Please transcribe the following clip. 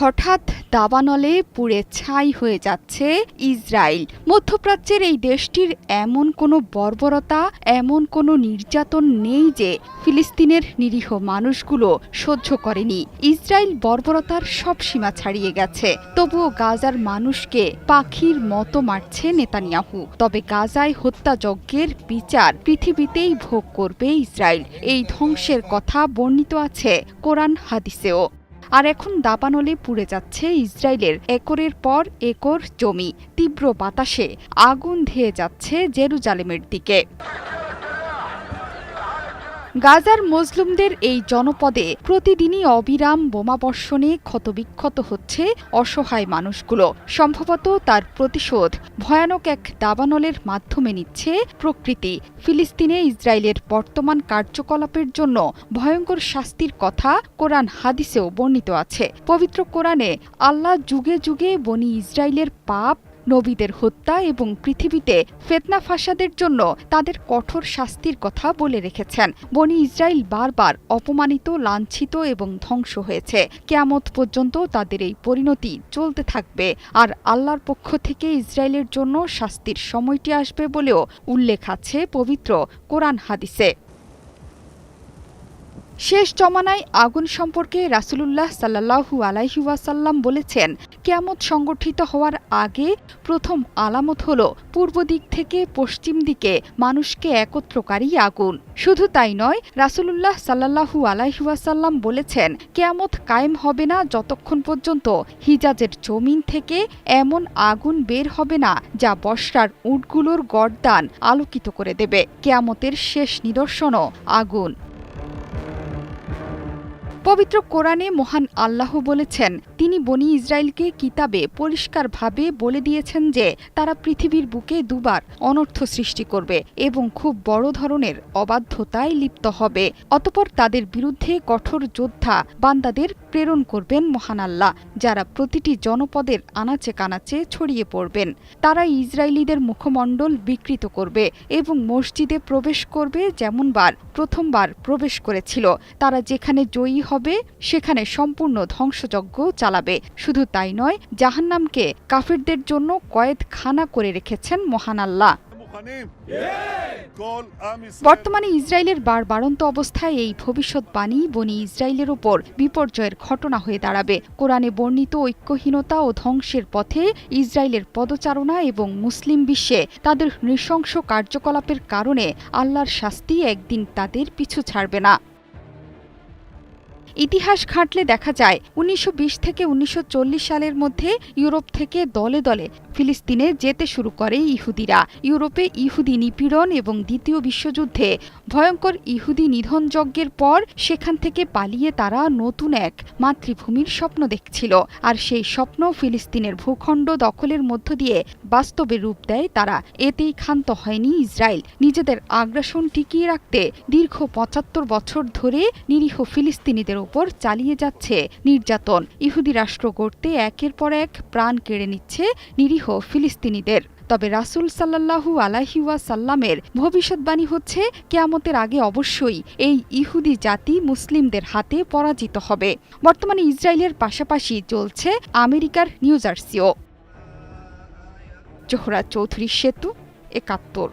হঠাৎ দাবানলে পুড়ে ছাই হয়ে যাচ্ছে ইসরায়েল। মধ্যপ্রাচ্যের এই দেশটির এমন কোনো বর্বরতা, এমন কোনো নির্যাতন নেই যে ফিলিস্তিনের নিরীহ মানুষগুলো সহ্য করেনি। ইসরায়েল বর্বরতার সব সীমা ছাড়িয়ে গেছে, তবুও গাজার মানুষকে পাখির মতো মারছে নেতানিয়াহু। তবে গাজায় হত্যাযজ্ঞের বিচার পৃথিবীতেই ভোগ করবে ইসরায়েল, এই ধ্বংসের কথা বর্ণিত আছে কোরআন হাদিসেও। আর এখন দাবানলে পুড়ে যাচ্ছে ইসরায়েলের একরের পর একর জমি। তীব্র বাতাসে আগুন ধেয়ে যাচ্ছে জেরুজালেমের দিকে। গাজার মজলুমদের এই জনপদে প্রতিদিনই অবিরাম বোমাবর্ষণে ক্ষতবিক্ষত হচ্ছে অসহায় মানুষগুলো। সম্ভবত তার প্রতিশোধ ভয়ানক এক দাবানলের মাধ্যমে নিচ্ছে প্রকৃতি। ফিলিস্তিনে ইসরায়েলের বর্তমান কার্যকলাপের জন্য ভয়ঙ্কর শাস্তির কথা কোরআন হাদিসেও বর্ণিত আছে। পবিত্র কোরআনে আল্লাহ যুগে যুগে বনি ইসরায়েলের পাপ, নবীদের হত্যা এবং পৃথিবীতে ফিতনা ফাসাদের জন্য তাদের কঠোর শাস্তির কথা বলে রেখেছেন। বনি ইসরায়েল বারবার অপমানিত, লাঞ্ছিত এবং ধ্বংস হয়েছে। কিয়ামত পর্যন্ত তাদের এই পরিণতি চলতে থাকবে, আর আল্লাহর পক্ষ থেকে ইসরায়েলের জন্য শাস্তির সময়টি আসবে বলেও উল্লেখ আছে পবিত্র কোরআন হাদিসে। শেষ জমানায় আগুন সম্পর্কে রাসূলুল্লাহ সাল্লাল্লাহু আলাইহি ওয়াসাল্লাম বলেছেন, কিয়ামত সংগঠিত হওয়ার আগে প্রথম আলামত হলো পূর্ব দিক থেকে পশ্চিম দিকে মানুষকে একত্রকারী আগুন। শুধু তাই নয়, রাসূলুল্লাহ সাল্লাল্লাহু আলাইহি ওয়াসাল্লাম বলেছেন, কিয়ামত কায়েম হবে না যতক্ষণ পর্যন্ত হিজাজের জমিন থেকে এমন আগুন বের হবে না যা বসরার উটগুলোর গর্দান আলোকিত করে দেবে। কিয়ামতের শেষ নিদর্শনও আগুন। পবিত্র কোরআনে মহান আল্লাহ বলেছেন, তিনি বনি ইসরায়েলকে কিতাবে পরিষ্কারভাবে বলে দিয়েছেন যে তারা পৃথিবীর বুকে দুবার অনর্থ সৃষ্টি করবে এবং খুব বড় ধরনের অবাধ্যতায় লিপ্ত হবে। অতঃপর তাদের বিরুদ্ধে কঠোর যোদ্ধা বান্দাদের প্রেরণ করবেন মহান আল্লাহ, যারা প্রতিটি জনপদের আনাচে কানাচে ছড়িয়ে পড়বেন। তারা ইসরায়েলিদের মুখমণ্ডল বিকৃত করবে এবং মসজিদে প্রবেশ করবে যেমনবার প্রথমবার প্রবেশ করেছিল। তারা যেখানে জয়ী হবে সেখানে সম্পূর্ণ ধ্বংসযজ্ঞ চালাবে। শুধু তাই নয়, জাহান্নামকে কাফিরদের জন্য কয়েদখানা করে রেখেছেন মহান আল্লাহ। বর্তমানে ইসরায়েলের বাড়ন্ত অবস্থায় এই ভবিষ্যৎবাণী বনি ইসরায়েলের ওপর বিপর্যয়ের ঘটনা হয়ে দাঁড়াবে। কোরআনে বর্ণিত ঐক্যহীনতা ও ধ্বংসের পথে ইসরায়েলের পদচারণা এবং মুসলিম বিশ্বে তাদের নৃশংস কার্যকলাপের কারণে আল্লাহর শাস্তি একদিন তাদের পিছু ছাড়বে না। ইতিহাস ঘাঁটলে দেখা যায় ১৯২০ থেকে ১৯৪০ সালের মধ্যে ইউরোপ থেকে দলে দলে ফিলিস্তিনে যেতে শুরু করে ইহুদিরা। ইউরোপে ইহুদি নিপীড়ন এবং দ্বিতীয় বিশ্বযুদ্ধে ভয়ঙ্কর ইহুদি নিধনযজ্ঞের পর সেখান থেকে পালিয়ে তারা নতুন এক মাতৃভূমির স্বপ্ন দেখছিল। আর সেই স্বপ্ন ফিলিস্তিনের ভূখণ্ড দখলের মধ্য দিয়ে বাস্তবে রূপ দেয় তারা। এতেই ক্ষান্ত হয়নি ইসরায়েল। নিজেদের আগ্রাসন টিকিয়ে রাখতে দীর্ঘ ৭৫ বছর ধরে নিরীহ ফিলিস্তিনিদের উপর চালিয়ে যাচ্ছে নির্যাতন। ইহুদি রাষ্ট্র গড়তে একের পর এক প্রাণ কেড়ে নিচ্ছে নিরীহ ফিলিস্তিনিদের। তবে রাসূল সাল্লাল্লাহু আলাইহি ওয়াসাল্লামের ভবিষ্যৎবাণী হচ্ছে, কিয়ামতের আগে অবশ্যই এই ইহুদি জাতি মুসলিমদের হাতে পরাজিত হবে। বর্তমানে ইসরায়েলের পাশাপাশি চলছে আমেরিকার নিউ জার্সিও। জোহরা চৌধুরী সেতু, ৭১।